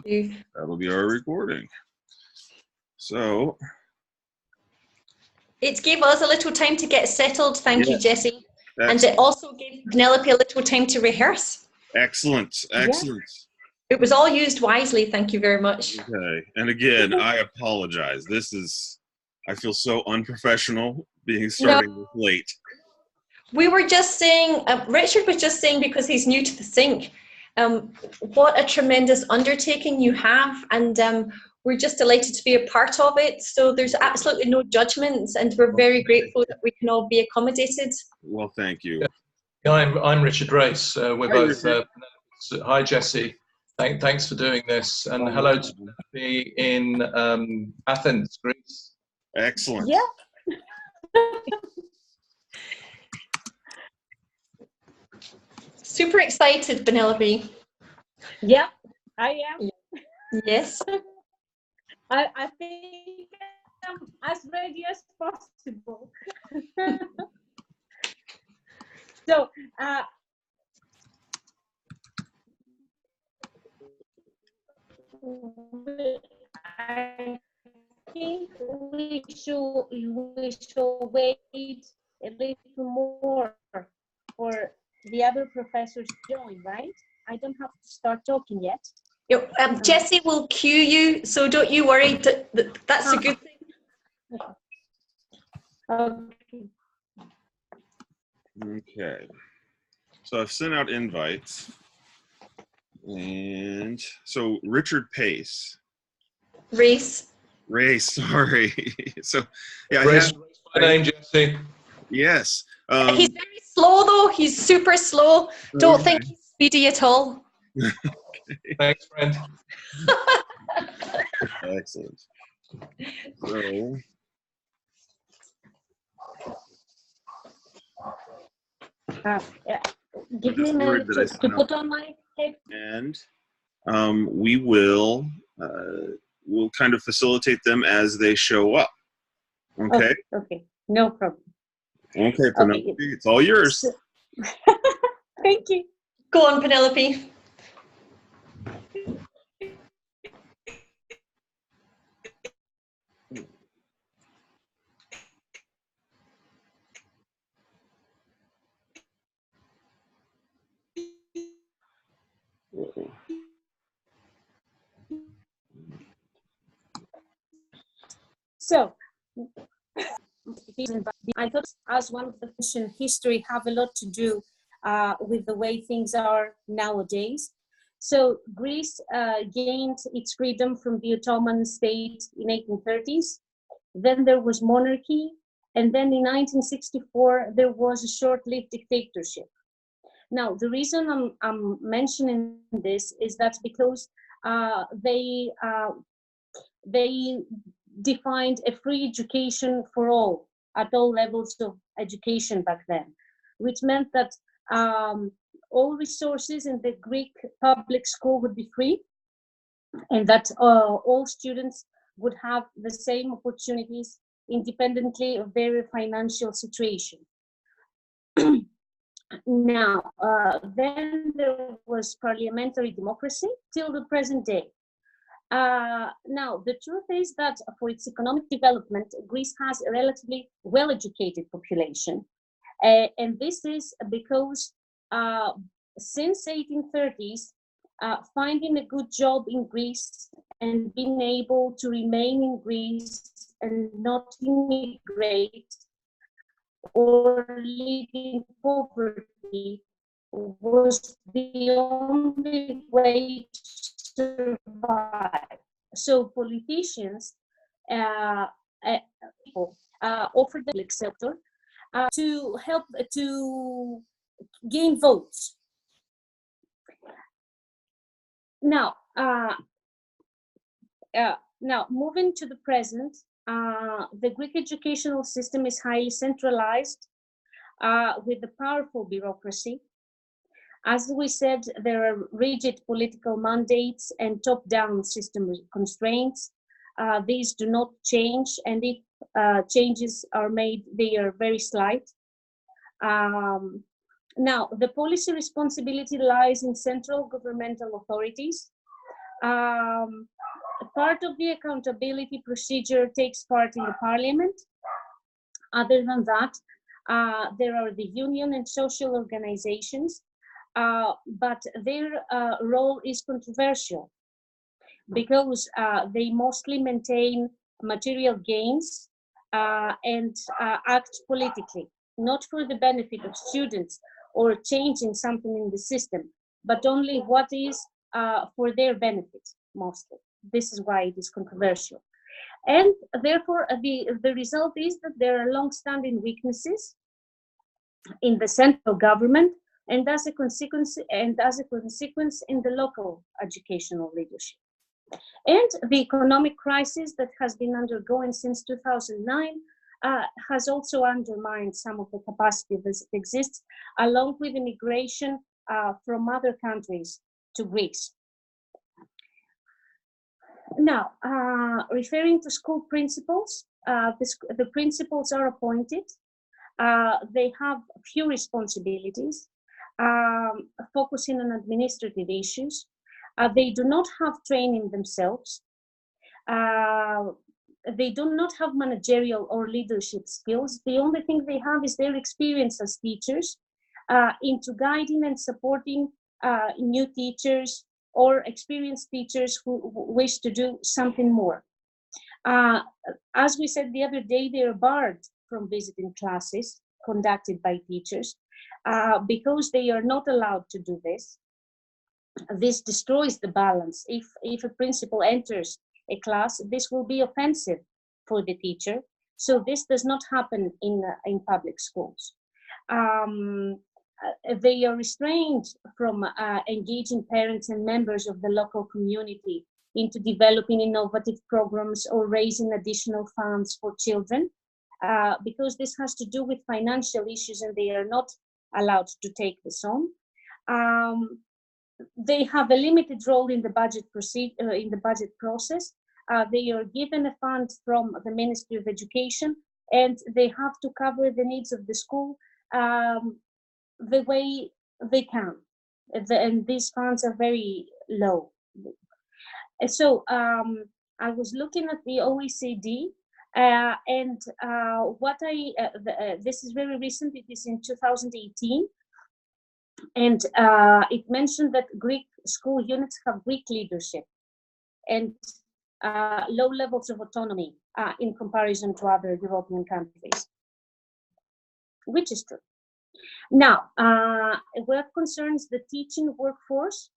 That'll be our recording. So it gave us a little time to get settled. Thank you, Jessie. Excellent. And it also gave Penelope a little time to rehearse. Excellent. Excellent. Yeah. It was all used wisely. Thank you very much. Okay. And again, I apologize. I feel so unprofessional starting this late. We were just saying, Richard was just saying, because he's new to the sync, what a tremendous undertaking you have, and we're just delighted to be a part of it. So there's absolutely no judgments, and we're very grateful that we can all be accommodated. Well, thank you. Yeah, I'm Richard Race. We're both. Hi, Jessie. Thanks for doing this, and hello to Penelope in Athens, Greece. Excellent. Yeah. Super excited, Penelope. Yeah, I am. Yes. I think I'm as ready as possible. So, I think we should wait a little more for the other professors to join, right? I don't have to start talking yet. Jessie will cue you, so don't you worry. That's a good thing. Okay. Okay. So I've sent out invites. And so Richard Pace. Race, sorry. So yeah, Race, my name, Jessie. Yes. he's very slow though. He's super slow. Don't think he's speedy at all. Thanks, friend. Excellent. So Yeah. Give me a minute to put on my head. And we will we'll kind of facilitate them as they show up. Okay. Okay. No problem. Okay, Penelope, okay. It's all yours. Thank you. Go on, Penelope. So, I thought as one of the ancient history have a lot to do with the way things are nowadays. So Greece gained its freedom from the Ottoman state in 1830s. Then there was monarchy. And then in 1964, there was a short-lived dictatorship. Now, the reason I'm mentioning this is that because they defined a free education for all at all levels of education back then, which meant that all resources in the Greek public school would be free, and that all students would have the same opportunities independently of their financial situation. Now, then there was parliamentary democracy till the present day. Now, the truth is that for its economic development, Greece has a relatively well-educated population. And this is because since 1830s, finding a good job in Greece and being able to remain in Greece and not immigrate or live in poverty was the only way to survive. So politicians offered the public sector to help to gain votes. Now, now moving to the present, the Greek educational system is highly centralized with a powerful bureaucracy. As we said, there are rigid political mandates and top-down system constraints. These do not change, and if changes are made, they are very slight. Now, the policy responsibility lies in central governmental authorities. Part of the accountability procedure takes part in the parliament. Other than that, there are the union and social organizations, but their role is controversial because they mostly maintain material gains and act politically, not for the benefit of students or changing something in the system, but only what is for their benefit, mostly. This is why it is controversial. And therefore, the result is that there are long-standing weaknesses in the central government, and as a consequence in the local educational leadership. And the economic crisis that has been undergoing since 2009 has also undermined some of the capacity that exists, along with immigration from other countries to Greece. Now, referring to school principals, the principals are appointed. They have few responsibilities, focusing on administrative issues. They do not have training themselves. They do not have managerial or leadership skills. The only thing they have is their experience as teachers into guiding and supporting new teachers or experienced teachers who wish to do something more. As we said the other day, they are barred from visiting classes conducted by teachers because they are not allowed to do this. This destroys the balance. If a principal enters a class, this will be offensive for the teacher. So this does not happen in public schools. They are restrained from engaging parents and members of the local community into developing innovative programs or raising additional funds for children, because this has to do with financial issues and they are not allowed to take this on. They have a limited role in the budget process. They are given a fund from the Ministry of Education, and they have to cover the needs of the school the way they can. And these funds are very low. So I was looking at the OECD, and this is very recent, it is in 2018. And it mentioned that Greek school units have weak leadership and low levels of autonomy in comparison to other European countries, which is true. Now, what concerns the teaching workforce,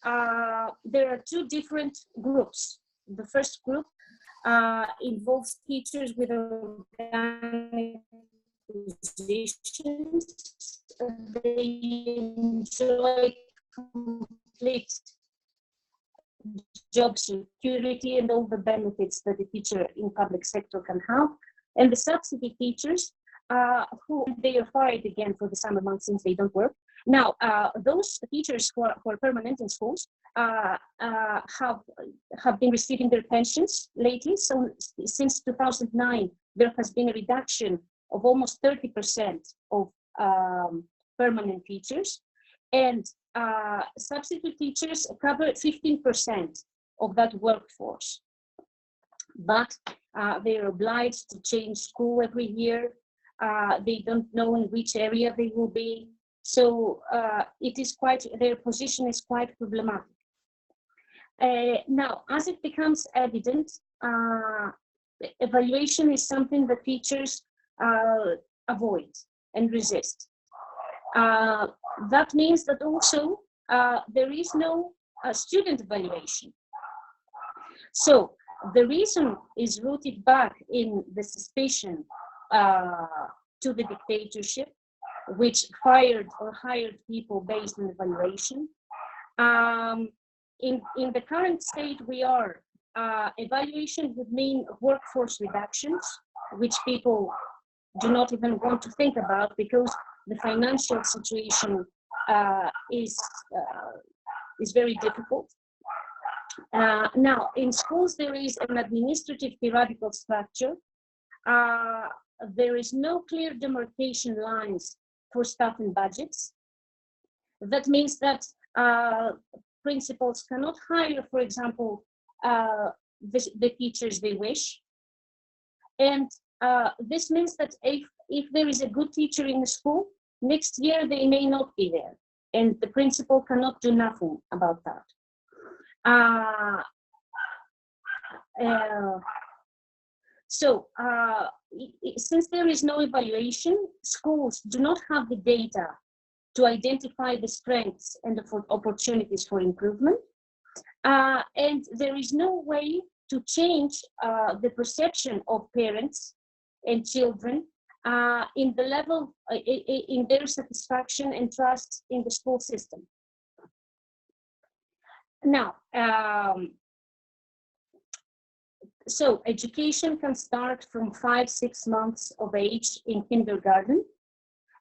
there are two different groups. The first group involves teachers with organic positions. They enjoy complete job security and all the benefits that a teacher in public sector can have. And the subsidy teachers, who they are fired again for the summer months since they don't work. Now, those teachers who are permanent in schools have been receiving their pensions lately. So since 2009, there has been a reduction of almost 30% of permanent teachers, and substitute teachers cover 15% of that workforce. But they are obliged to change school every year. They don't know in which area they will be. So their position is quite problematic. Now, as it becomes evident, evaluation is something that teachers avoid and resist. That means that also there is no student evaluation. So the reason is rooted back in the suspicion to the dictatorship, which fired or hired people based on evaluation. In the current state we are, evaluation would mean workforce reductions, which people do not even want to think about because the financial situation is very difficult. Now, in schools, there is an administrative hierarchical structure. There is no clear demarcation lines for staff and budgets. That means that principals cannot hire, for example, the teachers they wish. And this means that if there is a good teacher in the school, next year they may not be there, and the principal cannot do nothing about that. Since there is no evaluation, schools do not have the data to identify the strengths and the opportunities for improvement. And there is no way to change the perception of parents and children in the level, in their satisfaction and trust in the school system. Now, so education can start from 5-6 months of age in kindergarten.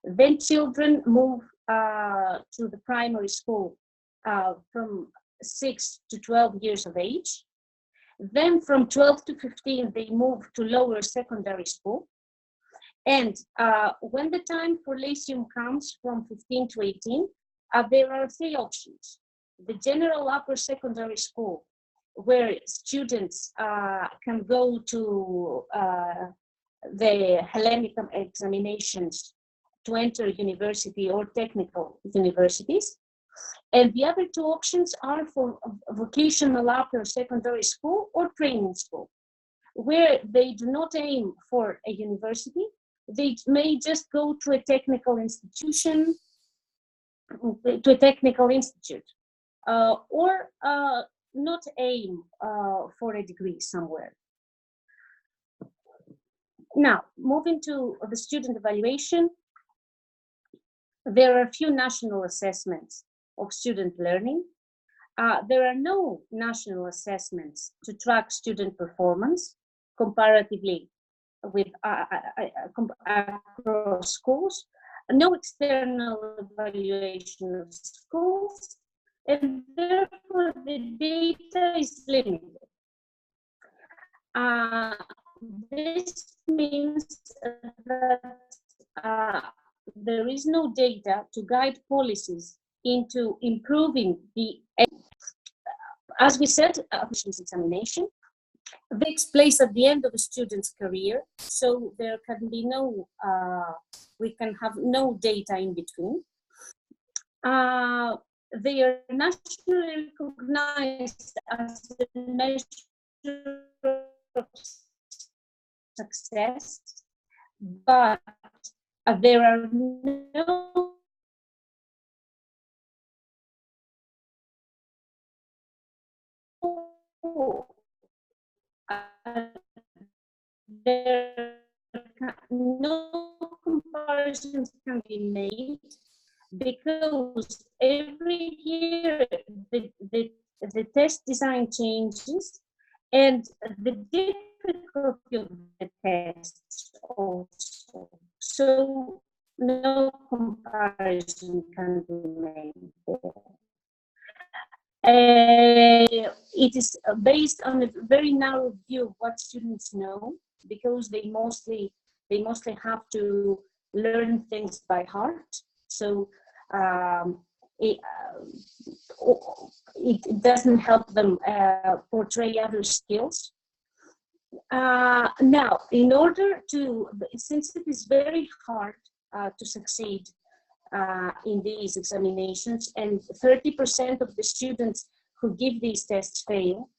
Then children move to the primary school from 6 to 12 years of age. Then from 12 to 15, they move to lower secondary school. And when the time for Lyceum comes from 15 to 18, there are 3 options. The general upper secondary school, where students can go to the Hellenic examinations to enter university or technical universities. And the other 2 options are for vocational upper secondary school or training school, where they do not aim for a university. They may just go to a technical institution, or not aim for a degree somewhere. Now, moving to the student evaluation, there are a few national assessments of student learning. There are no national assessments to track student performance comparatively with across schools, no external evaluation of schools, and therefore the data is limited. This means that there is no data to guide policies into improving the, as we said, examination. It takes place at the end of a student's career, so there can be no, we can have no data in between. They are nationally recognized as a measure of success, but there are no no comparisons can be made, because every year the test design changes and the difficulty of the tests also. So no comparison can be made there. It is based on a very narrow view of what students know, because they mostly have to learn things by heart. So it doesn't help them portray other skills. Now, in order to, since it is very hard to succeed in these examinations, and 30% of the students who give these tests fail,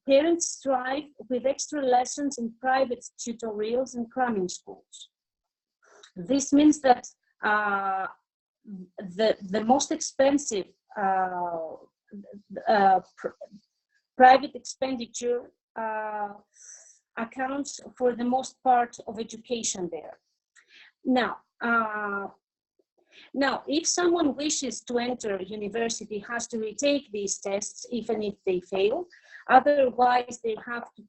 parents strive with extra lessons in private tutorials and cramming schools. This means that the most expensive private expenditure accounts for the most part of education there. Now, if someone wishes to enter university, has to retake these tests even if they fail. Otherwise, they have to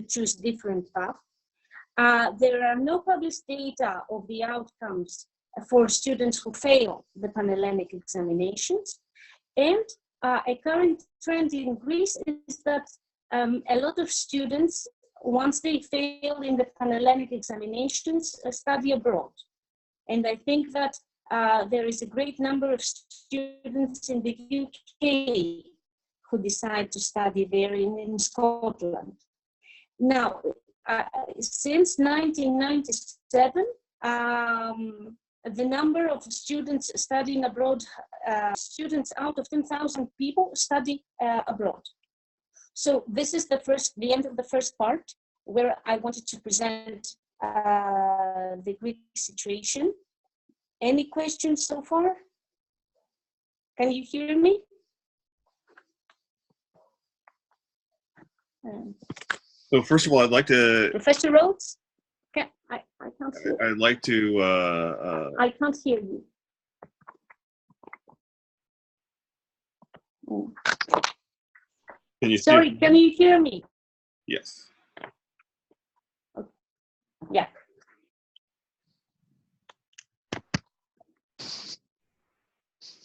choose different paths. There are no published data of the outcomes for students who fail the Panhellenic examinations. And a current trend in Greece is that a lot of students, once they fail in the Panhellenic examinations, study abroad. And I think that there is a great number of students in the UK who decide to study there in Scotland. Now, since 1997, the number of students studying abroad, students out of 10,000 people study abroad. So this is the end of the first part, where I wanted to present the Greek situation. Any questions so far? Can you hear me? So first of all, I'd like to. Professor Rhodes? I can't hear. I'd like to. I can't hear you. Can you? Sorry, can you hear me? Yes. Okay.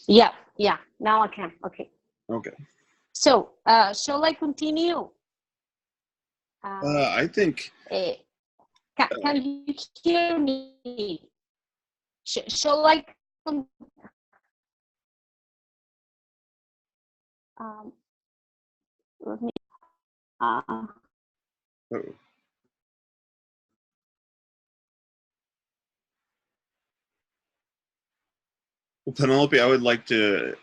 Yeah. Yeah. Now I can. Okay. Okay. So, shall I continue? I think. Can you hear me? Shall I? Let me. Oh. Well, Penelope, I would like to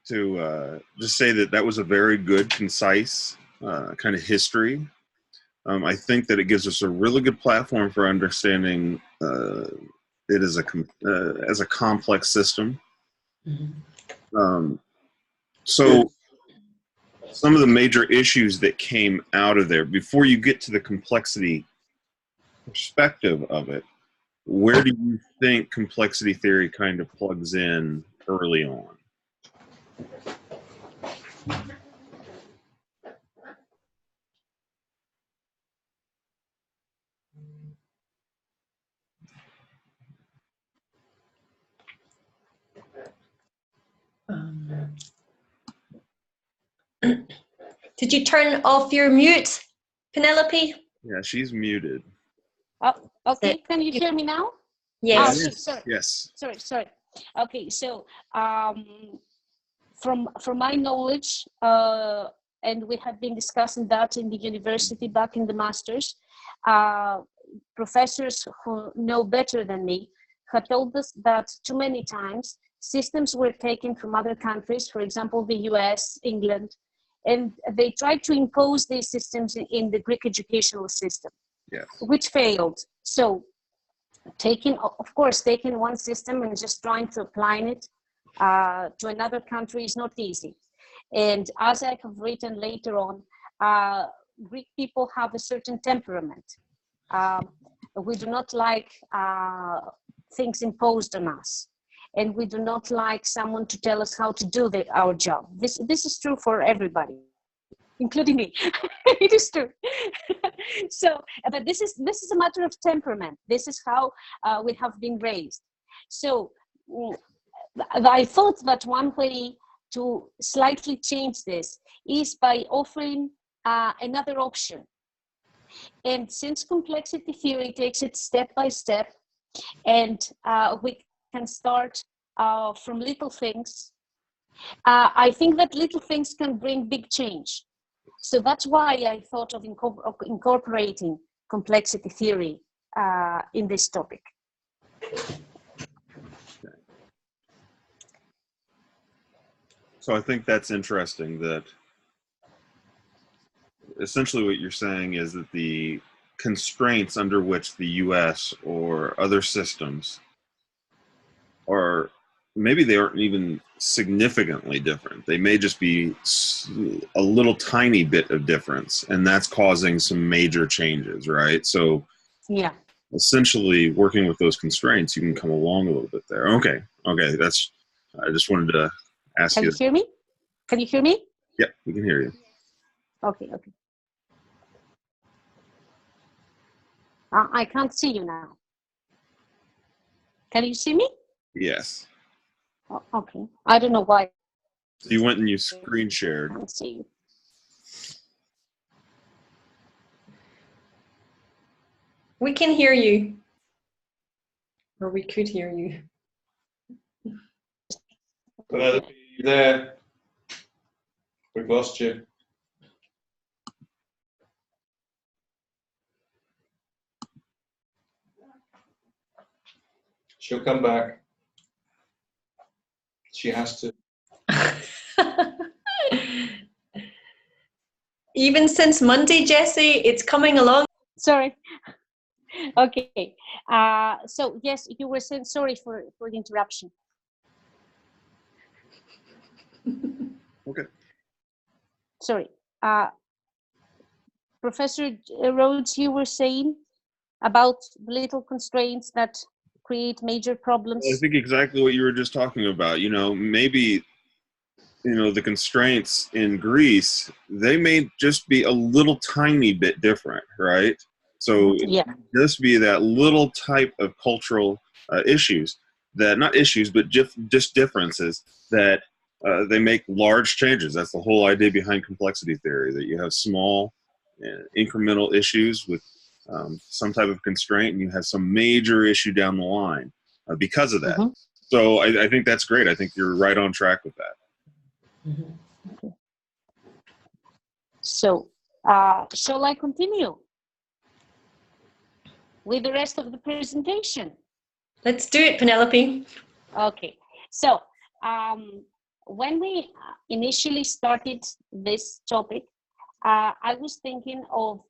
just say that was a very good, concise kind of history. I think that it gives us a really good platform for understanding it as a complex system. Mm-hmm. So some of the major issues that came out of there, before you get to the complexity perspective of it, where do you think complexity theory kind of plugs in early on? Did you turn off your mute, Penelope? Yeah, she's muted. Oh, okay. Can you hear me now? Yes. Oh, sorry. Yes. Sorry. Okay, so from my knowledge, and we have been discussing that in the university back in the masters, professors who know better than me had told us that too many times systems were taken from other countries, for example, the US, England, and they tried to impose these systems in the Greek educational system, yes, which failed. So taking one system and just trying to apply it to another country is not easy. And as I have written later on, Greek people have a certain temperament. We do not like things imposed on us. And we do not like someone to tell us how to do our job. This is true for everybody, including me. It is true. So, but this is a matter of temperament. This is how we have been raised. So I thought that one way to slightly change this is by offering another option. And since complexity theory takes it step by step, and we can start from little things, I think that little things can bring big change. So that's why I thought of incorporating complexity theory in this topic. So I think that's interesting, that essentially what you're saying is that the constraints under which the US or other systems are, maybe they aren't even significantly different. They may just be a little tiny bit of difference, and that's causing some major changes, right? So yeah, essentially working with those constraints, you can come along a little bit there. Okay, that's, I just wanted to ask you. Can you hear me? Can you hear me? Yep, we can hear you. Okay. I can't see you now. Can you see me? Yes. Oh, okay. I don't know why. So you went and you screen shared. I can't see you. We can hear you. Or we could hear you. Penelope, are you there? We've lost you. She'll come back. She has to. Even since Monday, Jessie, it's coming along. Sorry. Okay. So yes, you were saying, sorry for the interruption. Okay. Sorry. Professor Rhodes, you were saying about the little constraints that create major problems. I think exactly what you were just talking about. Maybe, the constraints in Greece, they may just be a little tiny bit different, right? So Yeah. just be that little type of cultural issues that, not issues, but just differences that they make large changes. That's the whole idea behind complexity theory, that you have small incremental issues with some type of constraint, and you have some major issue down the line because of that. Mm-hmm. So I think that's great. I think you're right on track with that. Okay. So, shall I continue with the rest of the presentation? Let's do it, Penelope. Okay. So, when we initially started this topic, I was thinking of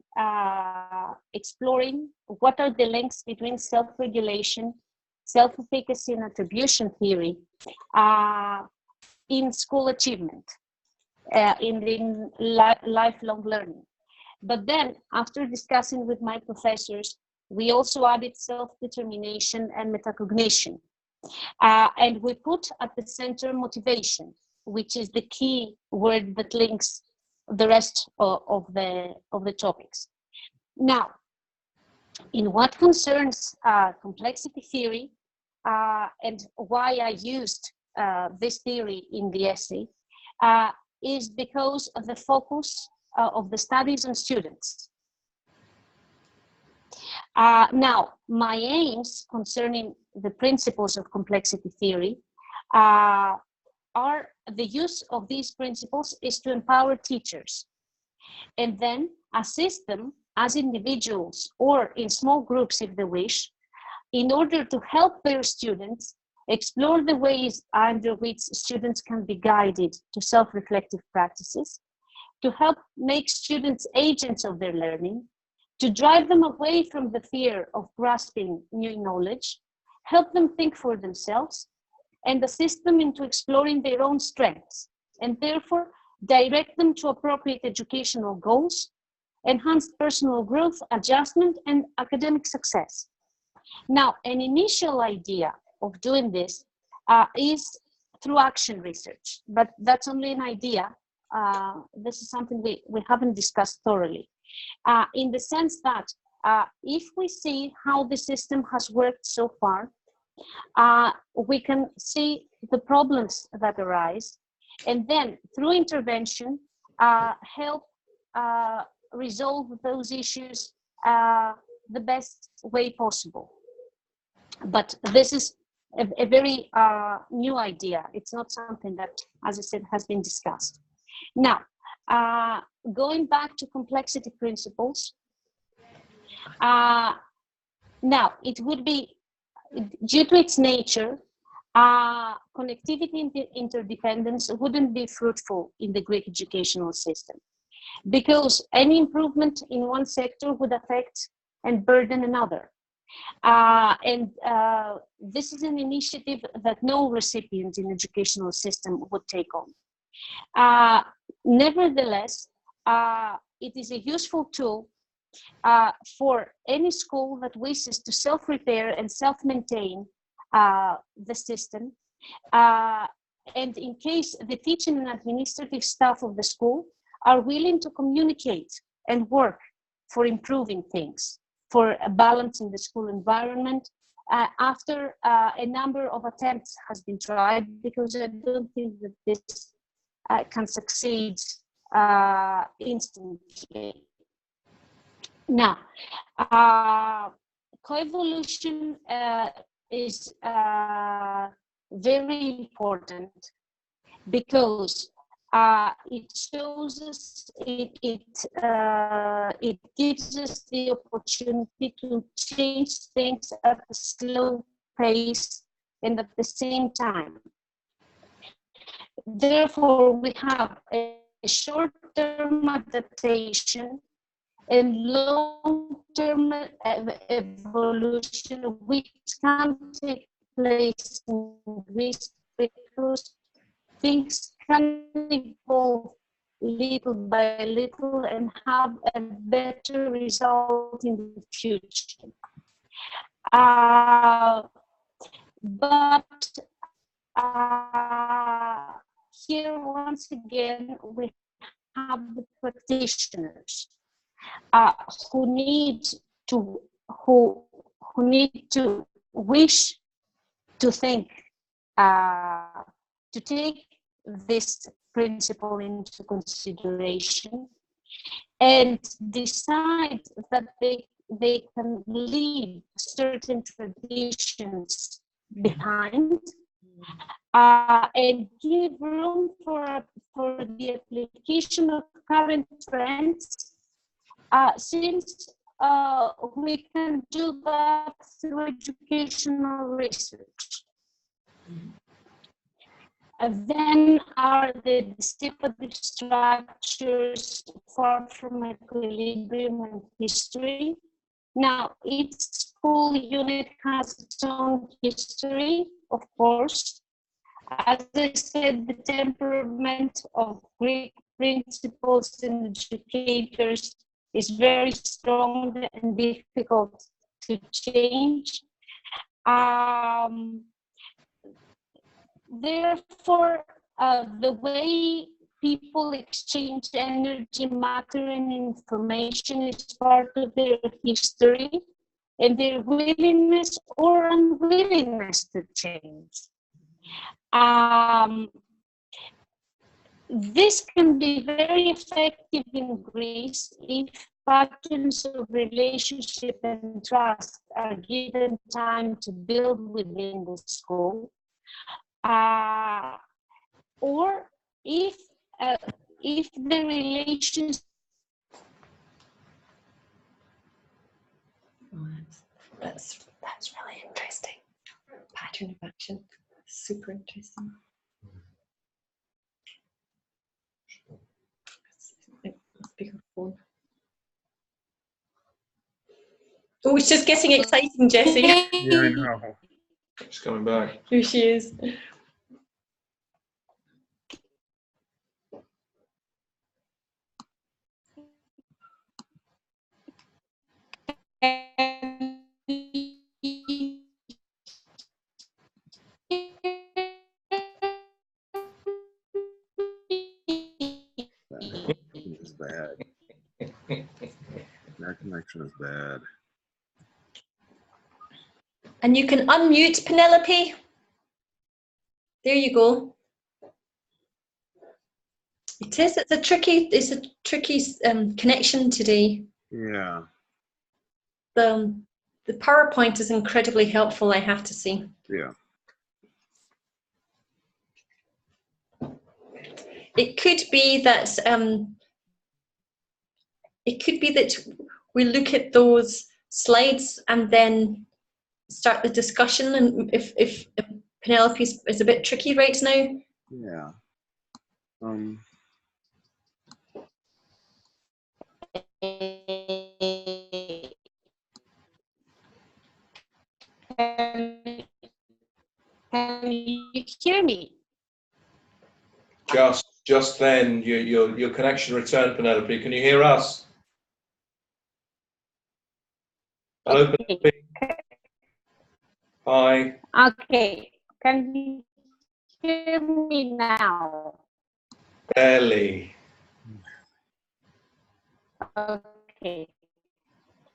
exploring what are the links between self-regulation, self-efficacy, and attribution theory in school achievement, in lifelong learning. But then, after discussing with my professors, we also added self-determination and metacognition. And we put at the center motivation, which is the key word that links the rest of the topics. Now, in what concerns complexity theory, and why I used this theory in the essay, is because of the focus of the studies on students. Now, my aims concerning the principles of complexity theory are the use of these principles is to empower teachers and then assist them as individuals or in small groups if they wish, in order to help their students explore the ways under which students can be guided to self-reflective practices, to help make students agents of their learning, to drive them away from the fear of grasping new knowledge, help them think for themselves, and assist them into exploring their own strengths, and therefore direct them to appropriate educational goals, enhanced personal growth, adjustment, and academic success. Now, an initial idea of doing this is through action research, but that's only an idea. This is something we haven't discussed thoroughly, in the sense that if we see how the system has worked so far, we can see the problems that arise, and then through intervention, help resolve those issues the best way possible. But this is a very new idea. It's not something that, as I said, has been discussed. Now, going back to complexity principles, now it would be, due to its nature, connectivity and interdependence wouldn't be fruitful in the Greek educational system, because any improvement in one sector would affect and burden another. And this is an initiative that no recipient in the educational system would take on. Nevertheless, it is a useful tool for any school that wishes to self-repair and self-maintain the system. And in case the teaching and administrative staff of the school are willing to communicate and work for improving things, for balancing the school environment, after a number of attempts has been tried, because I don't think that this can succeed instantly. Now, coevolution is very important because it shows us, it gives us the opportunity to change things at a slow pace and at the same time. Therefore, we have a short-term adaptation and long-term evolution, which can take place in Greece because things can evolve little by little and have a better result in the future. But here, once again, we have the practitioners who need to wish to think, to take this principle into consideration and decide that they can leave certain traditions behind and give room for the application of current trends, since we can do that through educational research. Then are the distributive structures far from equilibrium and history? Now, each school unit has its own history, of course. As I said, the temperament of Greek principals and educators is very strong and difficult to change. Therefore, the way people exchange energy, matter, and information is part of their history and their willingness or unwillingness to change. This can be very effective in Greece if patterns of relationship and trust are given time to build within the school, or if the relations. That's really interesting. Pattern of action, super interesting. Speakerphone. Oh, it's just getting exciting, Jessie. Yeah, I know. She's coming back. Here she is. This is bad. That connection is bad. And you can unmute Penelope. There you go. It is. It's a tricky connection today. Yeah. The PowerPoint is incredibly helpful, I have to say. Yeah. It could be that we look at those slides and then start the discussion. And if Penelope is a bit tricky right now. Yeah. Can you hear me? Just then, your connection returned, Penelope. Can you hear us? Hello, Penelope. Hi. Okay. Can you hear me now? Barely. Okay.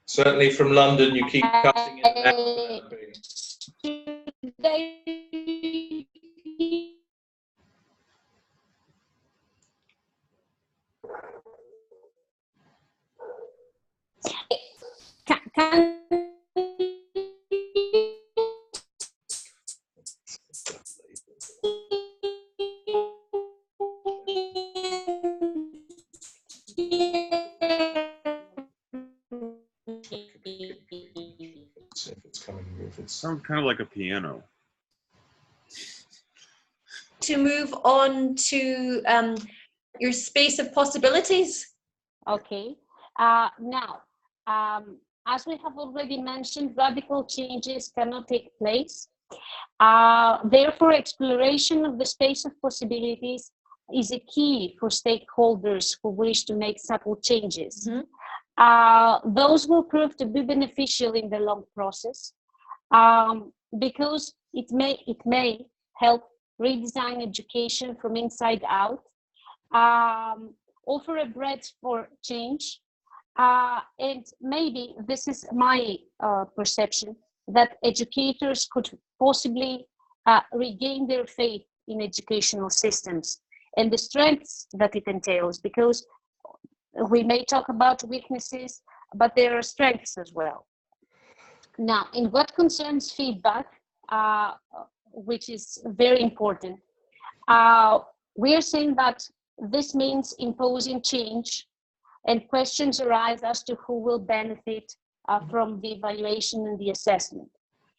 Certainly from London, you keep cutting in and out, Penelope. Can It sounds kind of like a piano. To move on to your space of possibilities. Okay. Now, as we have already mentioned, radical changes cannot take place. Therefore, exploration of the space of possibilities is a key for stakeholders who wish to make subtle changes. Those will prove to be beneficial in the long process, because it may help redesign education from inside out, offer a breadth for change, and maybe this is my perception, that educators could possibly regain their faith in educational systems and the strengths that it entails, because we may talk about weaknesses, but there are strengths as well. Now, in what concerns feedback, which is very important, we are saying that this means imposing change, and questions arise as to who will benefit from the evaluation and the assessment.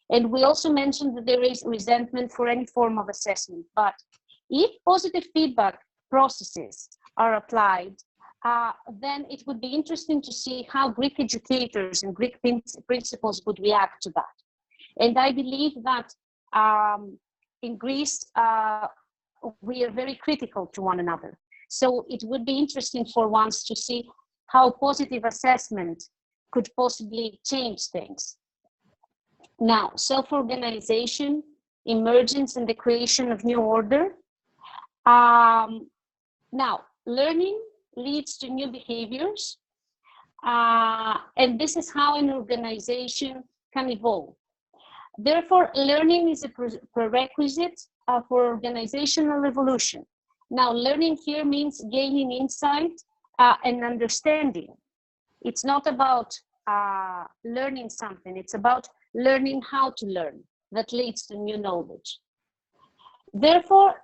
And we also mentioned that there is resentment for any form of assessment, but if positive feedback processes are applied, then it would be interesting to see how Greek educators and Greek principals would react to that. And I believe that in Greece, we are very critical to one another. So it would be interesting for once to see how positive assessment could possibly change things. Now, self-organization, emergence, and the creation of new order. Now, learning leads to new behaviors, and this is how an organization can evolve. Therefore, learning is a prerequisite for organizational evolution. Now, learning here means gaining insight and understanding. It's not about learning something, it's about learning how to learn that leads to new knowledge. Therefore,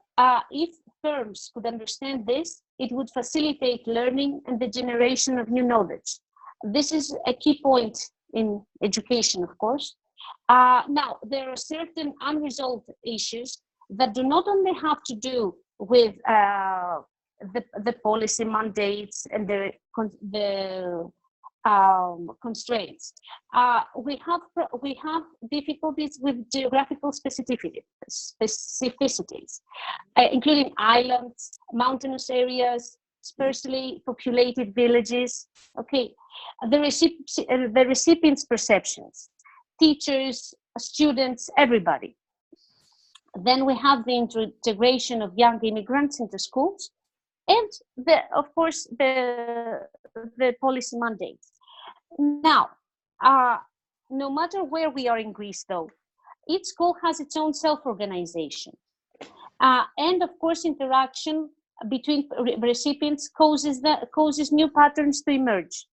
if firms could understand this, it would facilitate learning and the generation of new knowledge. This is a key point in education, of course. Now, there are certain unresolved issues that do not only have to do with the policy mandates and the constraints. We have difficulties with geographical specificities, including islands, mountainous areas, sparsely populated villages. Okay, the recipients' perceptions, teachers, students, everybody. Then we have the integration of young immigrants into schools, and of course the policy mandates. Now, no matter where we are in Greece, though, each school has its own self-organization, and of course interaction between recipients causes new patterns to emerge.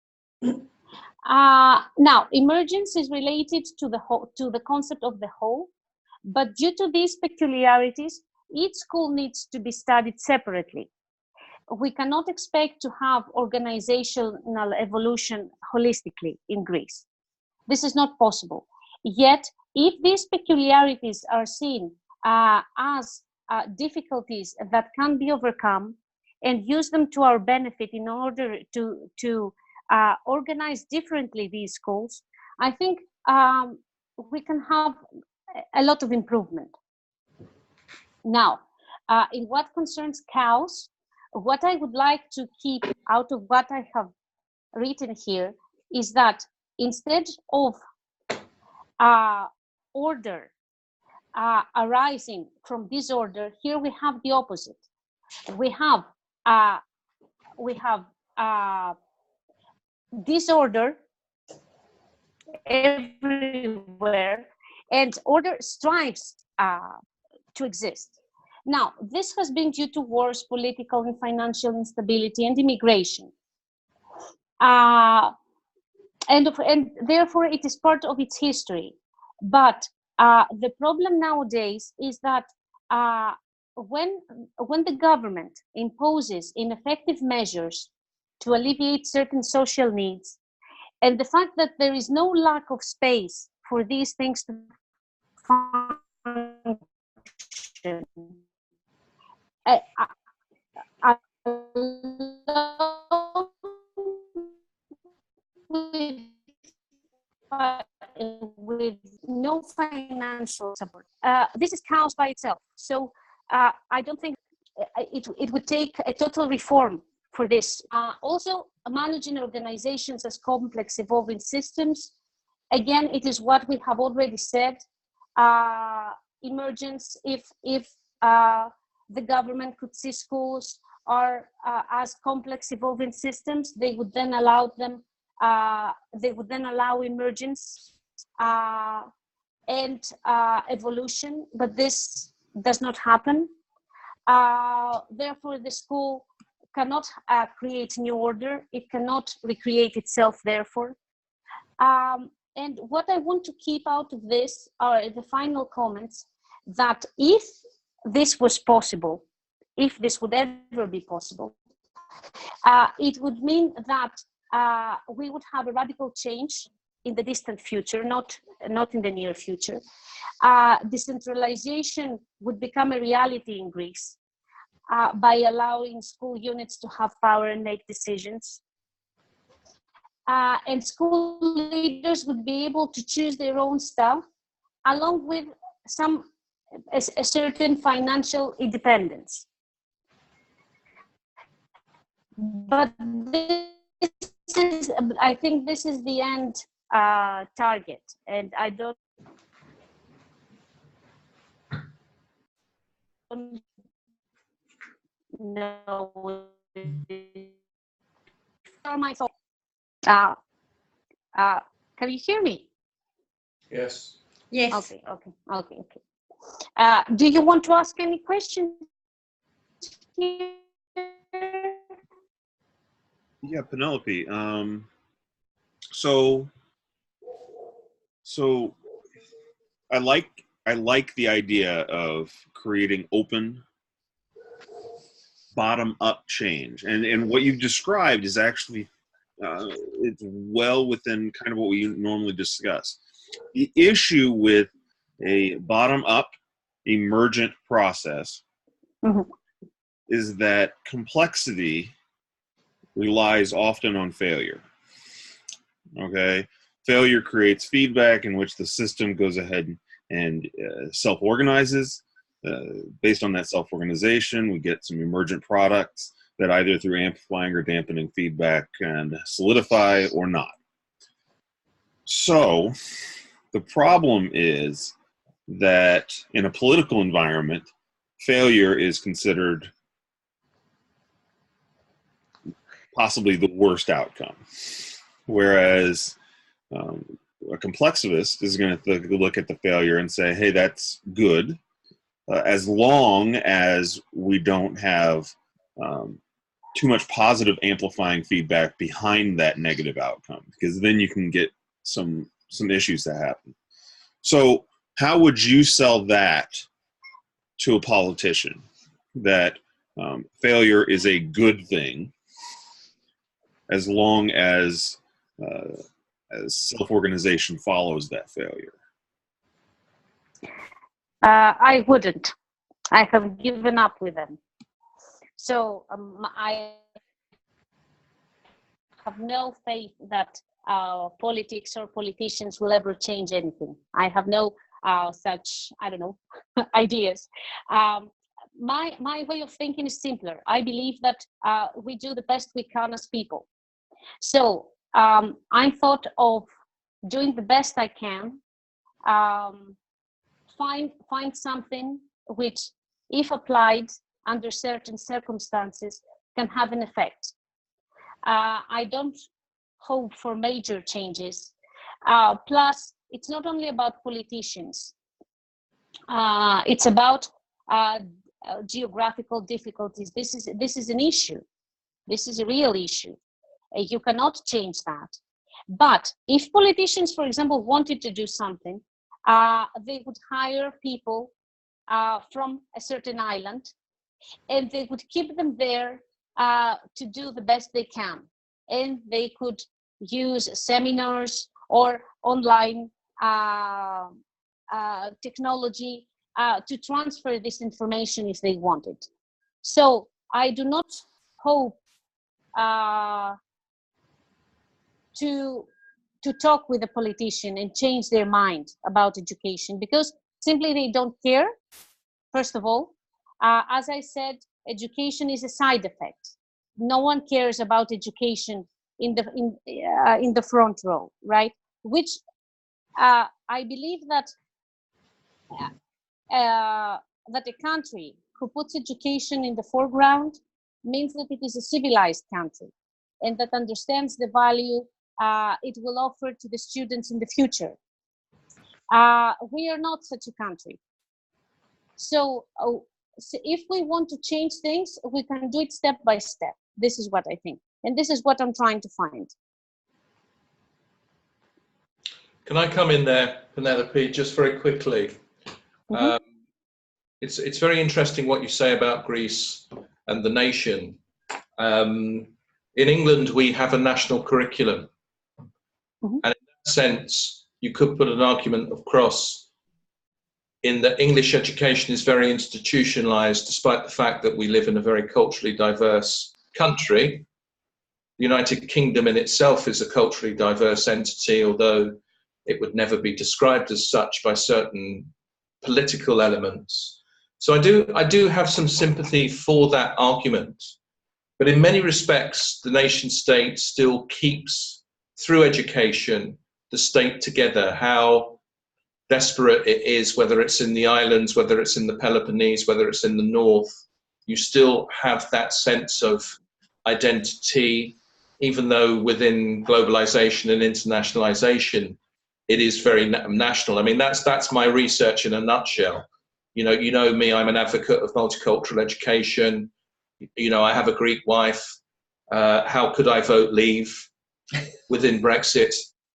Now, emergence is related to the concept of the whole, but due to these peculiarities, each school needs to be studied separately. We cannot expect to have organizational evolution holistically in Greece. This is not possible. Yet, if these peculiarities are seen as difficulties that can be overcome and use them to our benefit in order to organize differently these schools, I think we can have a lot of improvement. Now, in what concerns cows, what I would like to keep out of what I have written here is that instead of order arising from disorder, here we have the opposite. We have disorder everywhere, and order strives to exist. Now, this has been due to wars, political and financial instability, and immigration. And therefore, it is part of its history. But the problem nowadays is that when the government imposes ineffective measures to alleviate certain social needs, and the fact that there is no lack of space for these things to function. With no financial support. This is chaos by itself. So I don't think it would take a total reform for this. Also, managing organizations as complex evolving systems. Again, it is what we have already said. Emergence, if the government could see schools are as complex evolving systems, they would then allow them. They would then allow emergence and evolution, but this does not happen. Therefore, the school cannot create new order. It cannot recreate itself, therefore. And what I want to keep out of this are the final comments that if this was possible, if this would ever be possible, it would mean that we would have a radical change in the distant future, not in the near future. Decentralization would become a reality in Greece by allowing school units to have power and make decisions. And school leaders would be able to choose their own staff, along with a certain financial independence. But I think this is the end target, and I don't know. My thoughts. Can you hear me? Yes. Yes. Okay. Do you want to ask any questions here? Yeah, Penelope. So I like the idea of creating open, bottom-up change, and what you've described is actually it's well within kind of what we normally discuss. The issue with a bottom-up, emergent process is that complexity relies often on failure. Okay, failure creates feedback in which the system goes ahead and self-organizes. Based on that self-organization, we get some emergent products that either through amplifying or dampening feedback can solidify or not. So the problem is that in a political environment, failure is considered possibly the worst outcome. Whereas a complexivist is going to look at the failure and say, hey, that's good, as long as we don't have too much positive amplifying feedback behind that negative outcome, because then you can get some issues that happen. So how would you sell that to a politician, that failure is a good thing as long as self-organization follows that failure? I wouldn't. I have given up with them. So I have no faith that politics or politicians will ever change anything. I have no such, I don't know, ideas. My way of thinking is simpler. I believe that we do the best we can as people. So I thought of doing the best I can, find something which, if applied under certain circumstances, can have an effect. I don't hope for major changes. Plus, it's not only about politicians. It's about geographical difficulties. This is an issue. This is a real issue. You cannot change that. But if politicians, for example, wanted to do something, they would hire people from a certain island, and they would keep them there to do the best they can. And they could use seminars or online technology to transfer this information if they want it. So I do not hope to talk with a politician and change their mind about education, because simply they don't care. First of all, as I said, education is a side effect. No one cares about education in the front row, right? Which I believe that that a country who puts education in the foreground means that it is a civilized country, and that understands the value it will offer to the students in the future. We are not such a country. So if we want to change things, we can do it step by step. This is what I think. And this is what I'm trying to find. Can I come in there, Penelope, just very quickly? Mm-hmm. It's very interesting what you say about Greece and the nation. In England, we have a national curriculum. Mm-hmm. And in that sense, you could put an argument across in that English education is very institutionalized, despite the fact that we live in a very culturally diverse country. The United Kingdom in itself is a culturally diverse entity, although it would never be described as such by certain political elements. So I do have some sympathy for that argument. But in many respects, the nation state still keeps, through education, the state together. How desperate it is, whether it's in the islands, whether it's in the Peloponnese, whether it's in the north, you still have that sense of identity, even though within globalization and internationalization, it is very national. I mean, that's my research in a nutshell. You know me, I'm an advocate of multicultural education. You know, I have a Greek wife. How could I vote leave within Brexit?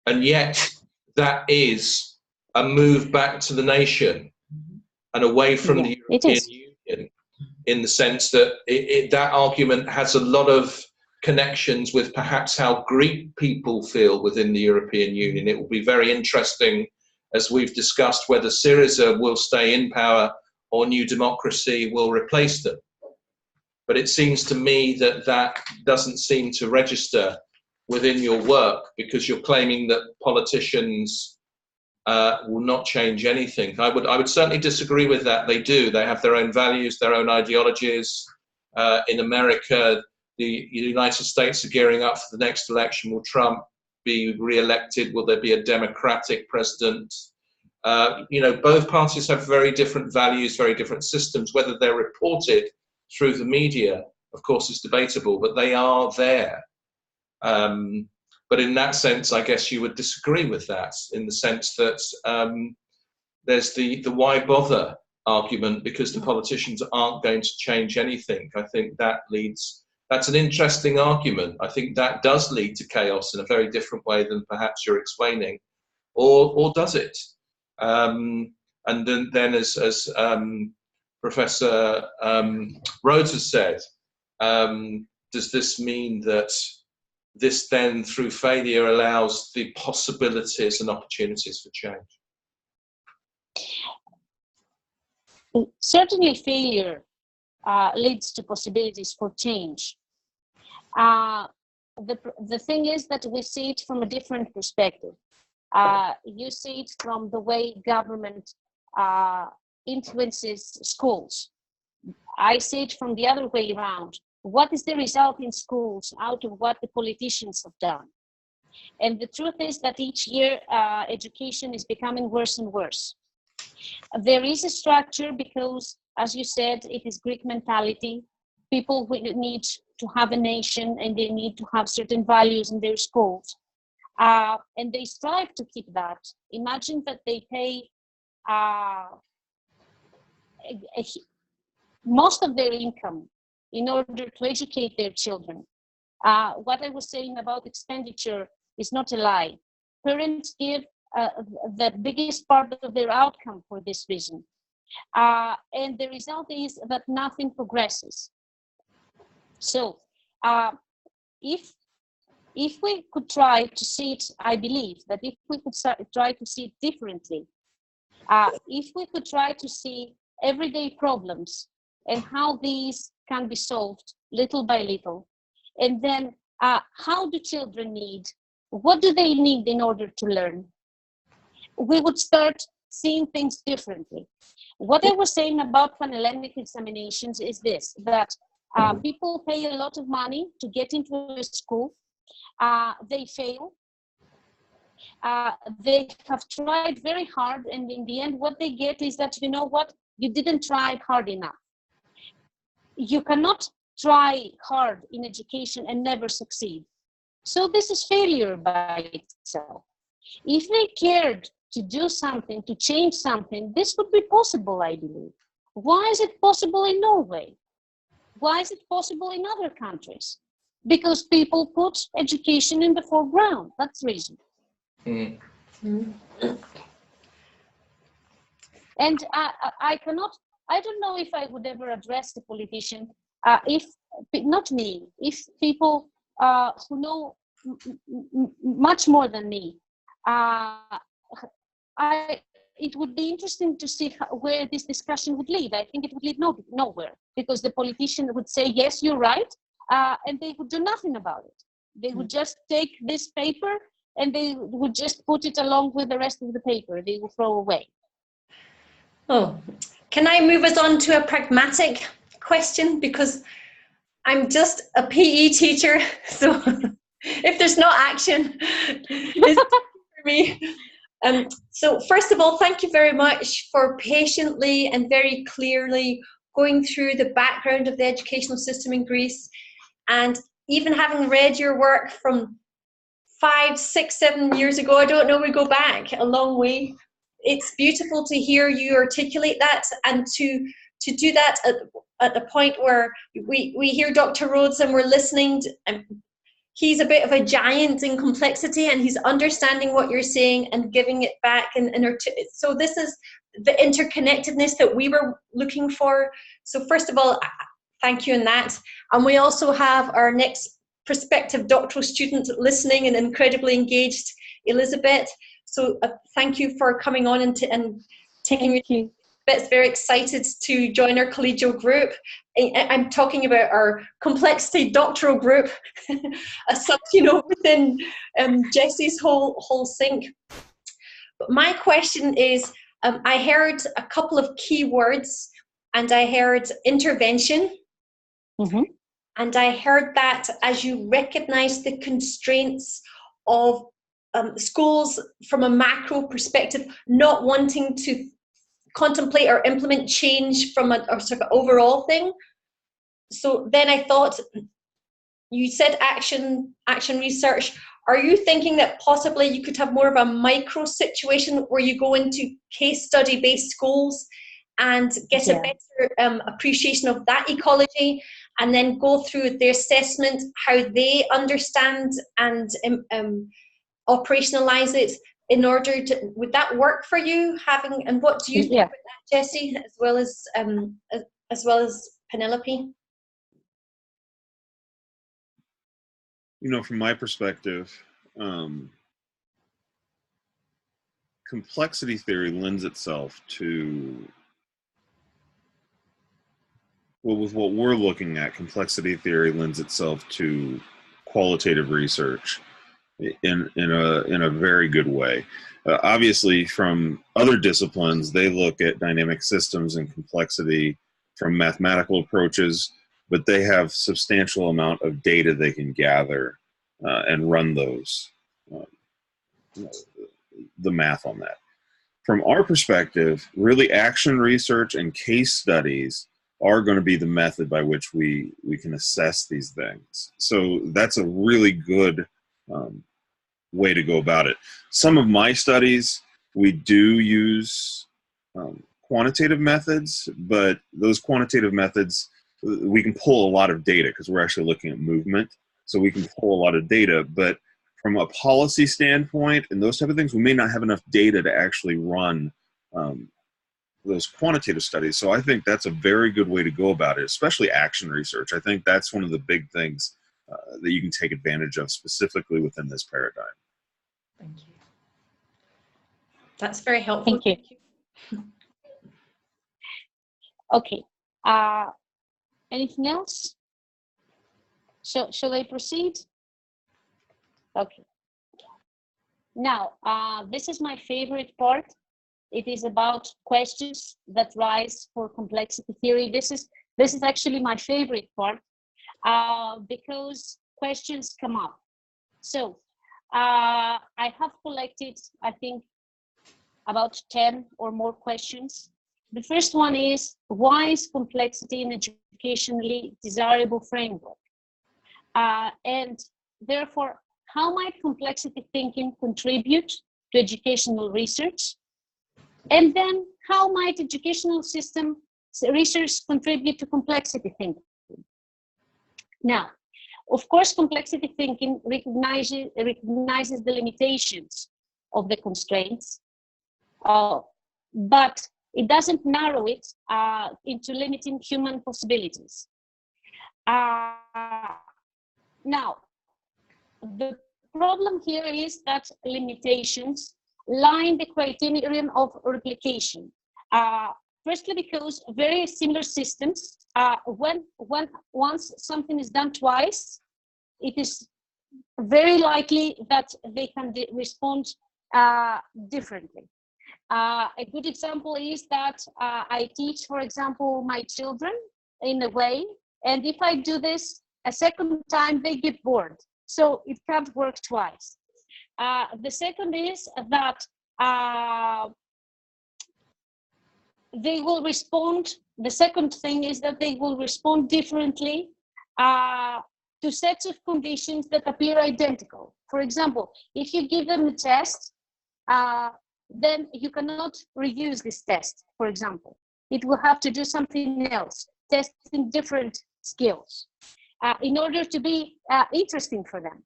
And yet that is a move back to the nation and away from the European Union, in the sense that that argument has a lot of connections with perhaps how Greek people feel within the European Union. It will be very interesting, as we've discussed, whether Syriza will stay in power or New Democracy will replace them. But it seems to me that that doesn't seem to register within your work, because you're claiming that politicians will not change anything. I would certainly disagree with that. They do. They have their own values, their own ideologies. In America, the United States are gearing up for the next election. Will Trump be re-elected? Will there be a Democratic president? Both parties have very different values, very different systems. Whether they're reported through the media, of course, is debatable, but they are there. But in that sense, I guess you would disagree with that, in the sense that there's the why bother argument, because the politicians aren't going to change anything. I think that's an interesting argument. I think that does lead to chaos in a very different way than perhaps you're explaining, or does it? And then as Professor Rhodes has said, does this mean that this then, through failure, allows the possibilities and opportunities for change? Certainly failure leads to possibilities for change. The thing is that we see it from a different perspective. You see it from the way government influences schools. I see it from the other way around. What is the result in schools out of what the politicians have done? And the truth is that each year education is becoming worse and worse. There is a structure because, as you said, it is Greek mentality. People who need to have a nation and they need to have certain values in their schools. And they strive to keep that. Imagine that they pay most of their income in order to educate their children. What I was saying about expenditure is not a lie. Parents give the biggest part of their outcome for this reason. And the result is that nothing progresses. So if we could try to see it, I believe that if we could try to see it differently, If we could try to see everyday problems and how these can be solved little by little, and then how do children need, what do they need in order to learn, we would start seeing things differently. What I was saying about phonemic examinations is this, that people pay a lot of money to get into a school, they fail, they have tried very hard, and in the end what they get is that, you know what, you didn't try hard enough. You cannot try hard in education and never succeed. So this is failure by itself. If they cared to do something, to change something, this would be possible, I believe. Why is it possible in Norway? Why is it possible in other countries? Because people put education in the foreground. That's the reason. Mm. And I don't know if I would ever address the politician, if, not me, if people who know much more than me, it would be interesting to see where this discussion would lead. I think it would lead nowhere, because the politician would say, yes, you're right, and they would do nothing about it. They would just take this paper and they would just put it along with the rest of the paper. They will throw away. Oh, can I move us on to a pragmatic question? Because I'm just a PE teacher, so if there's no action, it's for me. So first of all, thank you very much for patiently and very clearly going through the background of the educational system in Greece, and even having read your work from 5, 6, 7 years ago, I don't know, we go back a long way. It's beautiful to hear you articulate that, and to do that at the point where we hear Dr. Rhodes and we're listening to, he's a bit of a giant in complexity, and he's understanding what you're saying and giving it back. So this is the interconnectedness that we were looking for. So first of all, thank you in that. And we also have our next prospective doctoral student listening and incredibly engaged, Elizabeth. So thank you for coming on and taking your bits. Very excited to join our collegial group. I'm talking about our complexity doctoral group, as such, within Jessie's whole sync. But my question is, I heard a couple of key words, and I heard intervention. Mm-hmm. And I heard that as you recognize the constraints of schools from a macro perspective, not wanting to contemplate or implement change from a sort of overall thing. So then I thought, you said action research. Are you thinking that possibly you could have more of a micro situation where you go into case study based schools and get a better appreciation of that ecology, and then go through the assessment, how they understand and operationalize it in order to, would that work for you? And what do you think about that, Jessie, as well as Penelope? From my perspective, complexity theory lends itself to, well, with what we're looking at, complexity theory lends itself to qualitative research in a very good way. Obviously, from other disciplines, they look at dynamic systems and complexity from mathematical approaches, but they have substantial amount of data they can gather and run those, the math on that. From our perspective, really action research and case studies are going to be the method by which we can assess these things. So that's a really good way to go about it. Some of my studies, we do use quantitative methods, but those quantitative methods, we can pull a lot of data because we're actually looking at movement. So we can pull a lot of data, but from a policy standpoint and those type of things, we may not have enough data to actually run those quantitative studies. So I think that's a very good way to go about it, especially action research. I think that's one of the big things that you can take advantage of specifically within this paradigm. Thank you. That's very helpful. Thank you. Okay. Anything else? So shall I proceed? Okay. Now, this is my favorite part. It is about questions that rise for complexity theory. This is actually my favorite part because questions come up. So I have collected, I think, about 10 or more questions. The first one is, why is complexity an educationally desirable framework? And therefore, how might complexity thinking contribute to educational research? And then, how might educational system research contribute to complexity thinking? Now, of course, complexity thinking recognizes the limitations of the constraints, but it doesn't narrow it into limiting human possibilities. Now, the problem here is that limitations lie in the criterion of replication. Firstly, because very similar systems, once something is done twice, it is very likely that they can respond differently. A good example is that I teach, for example, my children in a way, and if I do this a second time, they get bored. So it can't work twice. The second is that they will respond. The second thing is that they will respond differently to sets of conditions that appear identical. For example, if you give them a test, then you cannot reuse this test, for example. It will have to do something else, testing different skills in order to be interesting for them.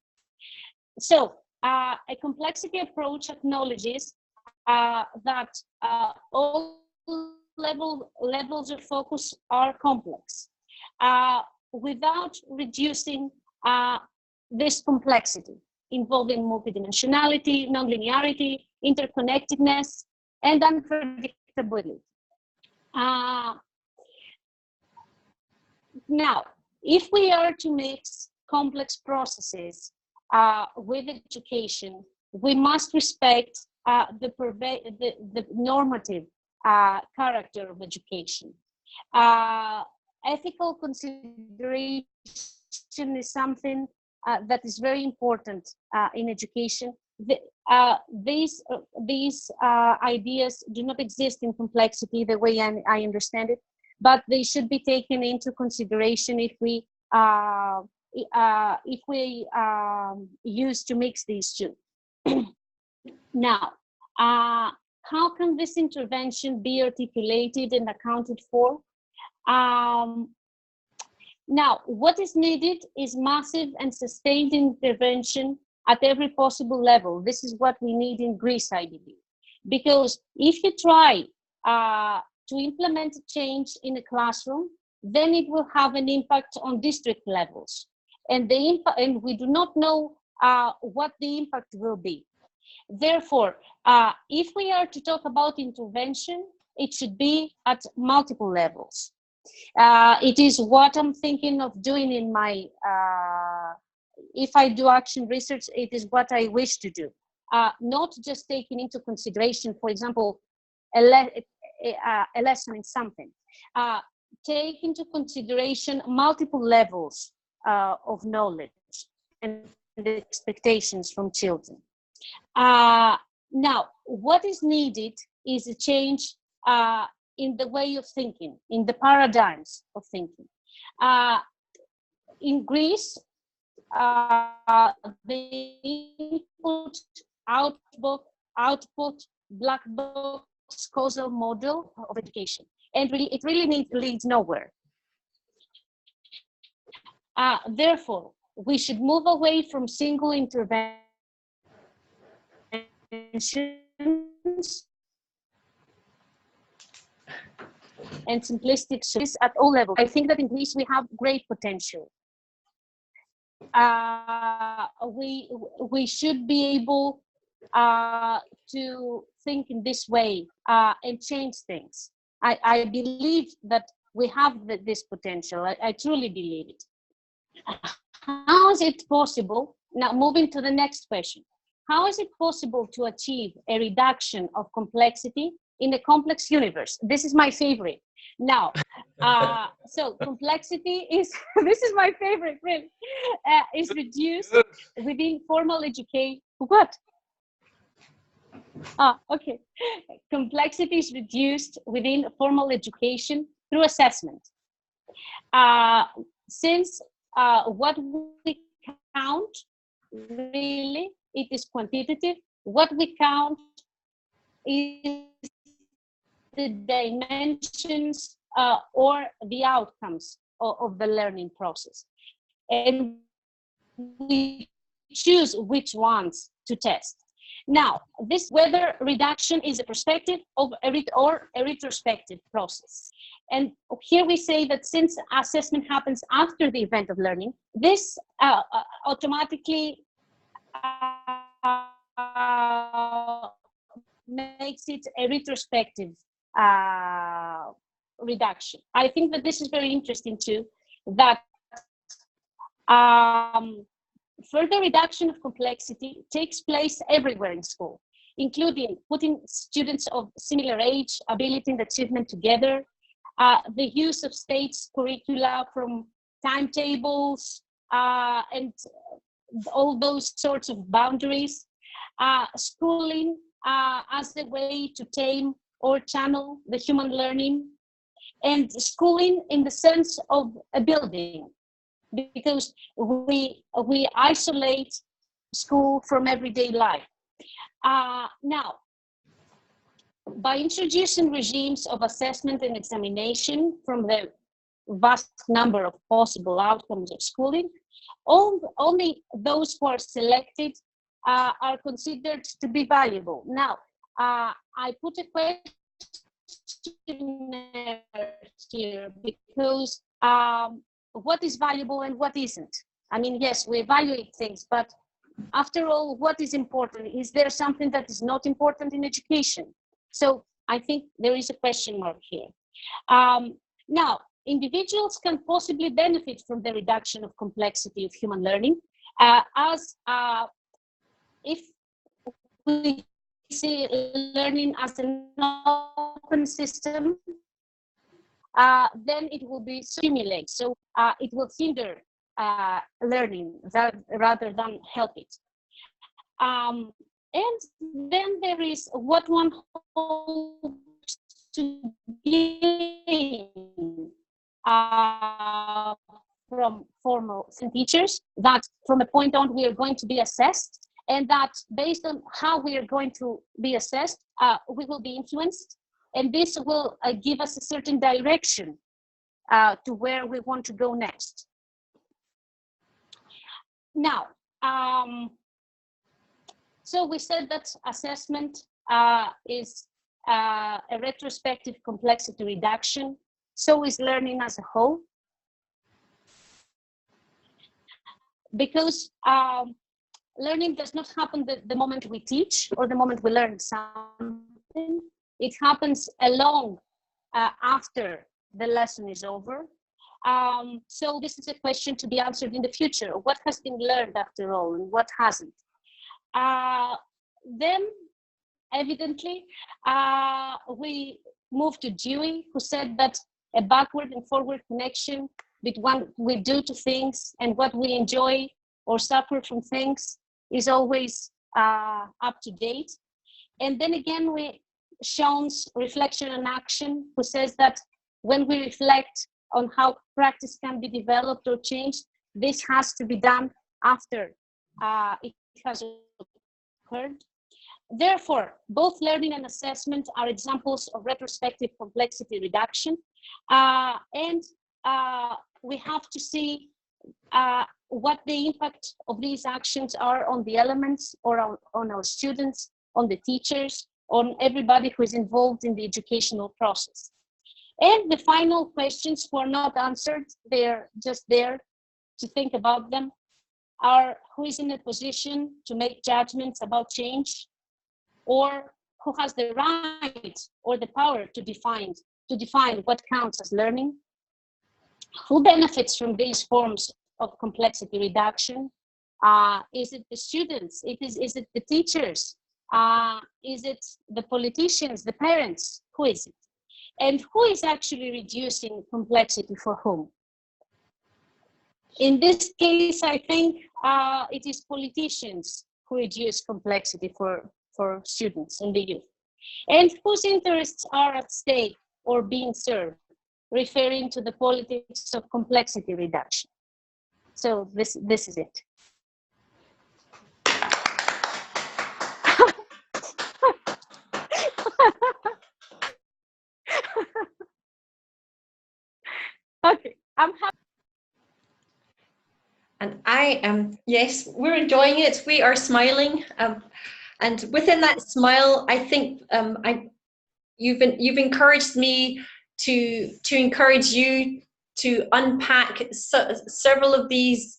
So a complexity approach acknowledges that all levels of focus are complex without reducing this complexity involving multidimensionality, nonlinearity, interconnectedness, and unpredictability. Now, if we are to mix complex processes with education, we must respect the normative character of education. Ethical consideration is something that is very important in education. These ideas do not exist in complexity the way I understand it, but they should be taken into consideration if we use to mix these two. Now, how can this intervention be articulated and accounted for? Now, what is needed is massive and sustained intervention at every possible level. This is what we need in Greece, I believe. Because if you try to implement a change in a classroom, then it will have an impact on district levels. And we do not know what the impact will be. Therefore, if we are to talk about intervention, it should be at multiple levels. It is what I'm thinking of doing in my, if I do action research, it is what I wish to do. Not just taking into consideration, for example, a lesson in something. Take into consideration multiple levels of knowledge and the expectations from children. Now, what is needed is a change in the way of thinking, in the paradigms of thinking. In Greece, the input, output, black box causal model of education, and it really leads nowhere. Therefore, we should move away from single interventions and simplistic solutions at all levels. I think that in Greece we have great potential. We should be able to think in this way and change things. I believe that we have this potential. I truly believe it. How is it possible? Now, moving to the next question. How is it possible to achieve a reduction of complexity in a complex universe? This is my favorite. Now, so complexity is, this is my favorite, really, is reduced within formal education. What? Okay. Complexity is reduced within formal education through assessment. Since what we count, really, it is quantitative. What we count is the dimensions or the outcomes of the learning process. And we choose which ones to test. Now, this whether reduction is a prospective or a retrospective process. And here we say that since assessment happens after the event of learning, this automatically makes it a retrospective reduction. I think that this is very interesting too, that further reduction of complexity takes place everywhere in school, including putting students of similar age, ability, and achievement together, the use of states curricula from timetables and all those sorts of boundaries, schooling as a way to tame or channel the human learning, and schooling in the sense of a building, because we isolate school from everyday life. Now, by introducing regimes of assessment and examination from the vast number of possible outcomes of schooling, only those who are selected are considered to be valuable. Now, I put a question here because what is valuable and what isn't? I mean, yes, we evaluate things, but after all, what is important? Is there something that is not important in education? So I think there is a question mark here. Now, individuals can possibly benefit from the reduction of complexity of human learning, as if we see learning as an open system, then it will be stimulate. So it will hinder learning rather than help it. And then there is what one hopes to gain from formal teachers, that from a point on we are going to be assessed, and that based on how we are going to be assessed, we will be influenced, and this will give us a certain direction to where we want to go next. Now, so we said that assessment is a retrospective complexity reduction. So is learning as a whole. Because learning does not happen the moment we teach or the moment we learn something. It happens along after the lesson is over. So this is a question to be answered in the future. What has been learned after all and what hasn't? Then, evidently, we move to Dewey, who said that a backward and forward connection between what we do to things and what we enjoy or suffer from things is always up to date. And then again, we Sean's reflection and action, who says that when we reflect on how practice can be developed or changed, this has to be done after it has occurred. Therefore, both learning and assessment are examples of retrospective complexity reduction. And we have to see what the impact of these actions are on the elements or on our students, on the teachers, on everybody who is involved in the educational process. And the final questions who are not answered, they're just there to think about them, are who is in a position to make judgments about change, or who has the right or the power to define what counts as learning? Who benefits from these forms of complexity reduction? Is it the students? Is it the teachers? Is it the politicians, the parents? Who is it? And who is actually reducing complexity for whom? In this case, I think it is politicians who reduce complexity for students and the youth. And whose interests are at stake or being served, referring to the politics of complexity reduction. So this is it. Okay, I'm happy. And I am, yes, we're enjoying it. We are smiling. And within that smile, I think you've encouraged me to encourage you to unpack several of these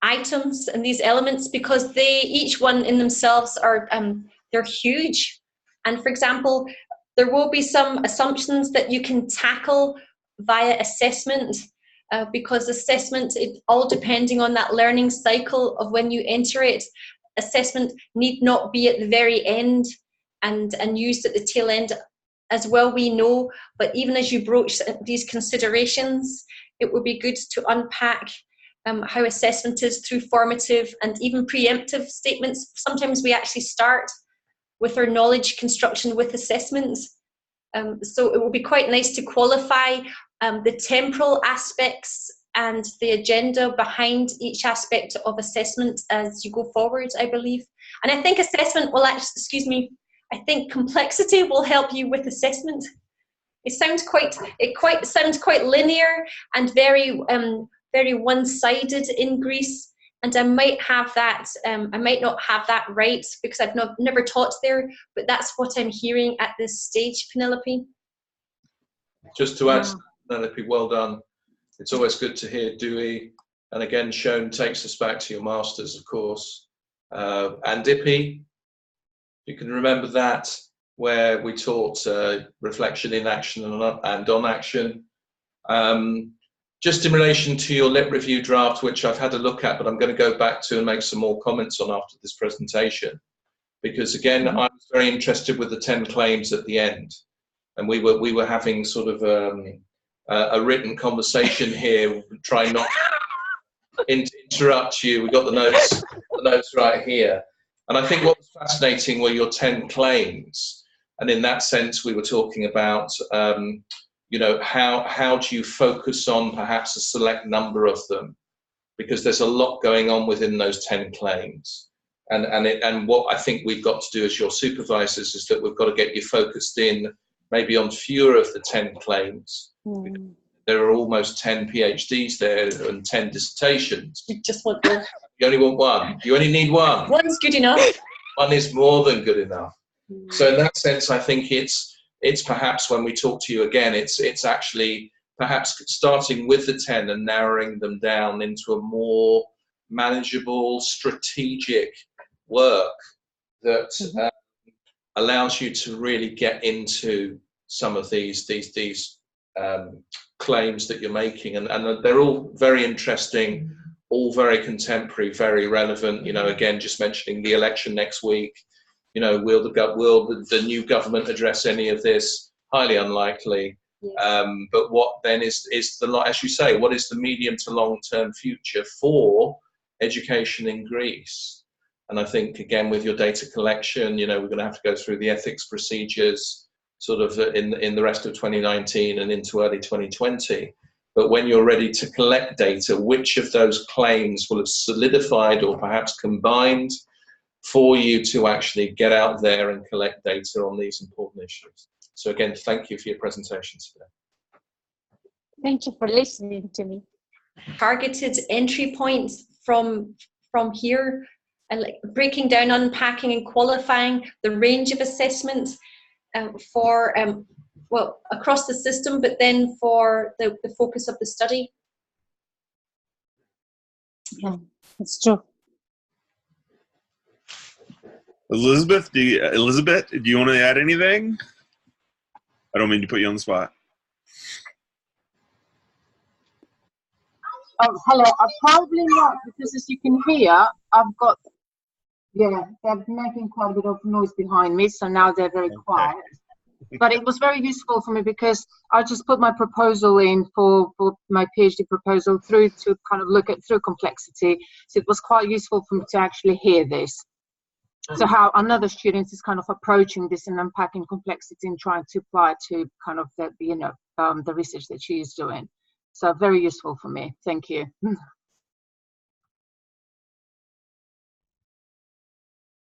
items and these elements, because each one in themselves are they're huge. And for example, there will be some assumptions that you can tackle via assessment, because assessment, it all depending on that learning cycle of when you enter it. Assessment need not be at the very end and used at the tail end as well, we know. But even as you broach these considerations, it would be good to unpack how assessment is through formative and even preemptive statements. Sometimes we actually start with our knowledge construction with assessments. So it will be quite nice to qualify the temporal aspects and the agenda behind each aspect of assessment as you go forward, I believe. And I think assessment will actually, I think complexity will help you with assessment. It sounds quite linear and very one-sided in Greece, and I might have that. I might not have that right because I've never taught there, but that's what I'm hearing at this stage, Penelope. Just to add, Penelope, well done. It's always good to hear Dewey, and again, Shown takes us back to your masters, of course, and Dippy. You can remember that, where we taught reflection in action and on action. Just in relation to your lit review draft, which I've had a look at, but I'm going to go back to and make some more comments on after this presentation, because again, I was very interested with the 10 claims at the end, and we were having sort of a written conversation here, trying not to interrupt you. We got the notes right here. And I think what was fascinating were your 10 claims. And in that sense, we were talking about, you know, how do you focus on perhaps a select number of them? Because there's a lot going on within those 10 claims. And what I think we've got to do as your supervisors is that we've got to get you focused in maybe on fewer of the 10 claims. There are almost 10 PhDs there and 10 dissertations. You just want one. You only want one. You only need one. One's good enough. One is more than good enough. So in that sense, I think it's perhaps when we talk to you again, it's actually perhaps starting with the 10 and narrowing them down into a more manageable, strategic work that allows you to really get into some of these claims that you're making, and they're all very interesting, all very contemporary, very relevant. You know, again, just mentioning the election next week. You know, will the new government address any of this? Highly unlikely. Yes. But what then is the, as you say, what is the medium to long-term future for education in Greece? And I think, again, with your data collection, you know, we're going to have to go through the ethics procedures sort of in the rest of 2019 and into early 2020. But when you're ready to collect data, which of those claims will have solidified or perhaps combined for you to actually get out there and collect data on these important issues? So again, thank you for your presentation today. Thank you for listening to me. Targeted entry points from here, and like breaking down, unpacking and qualifying the range of assessments for well, across the system, but then for the focus of the study. Yeah, it's true. Elizabeth, do you want to add anything? I don't mean to put you on the spot. Oh, hello. Probably not, because as you can hear, I've got, yeah, they're making quite a bit of noise behind me, so now they're very quiet. But it was very useful for me because I just put my proposal in for my PhD proposal through to kind of look at through complexity. So it was quite useful for me to actually hear this. So how another student is kind of approaching this and unpacking complexity and trying to apply to kind of the, the research that she is doing. So very useful for me. Thank you.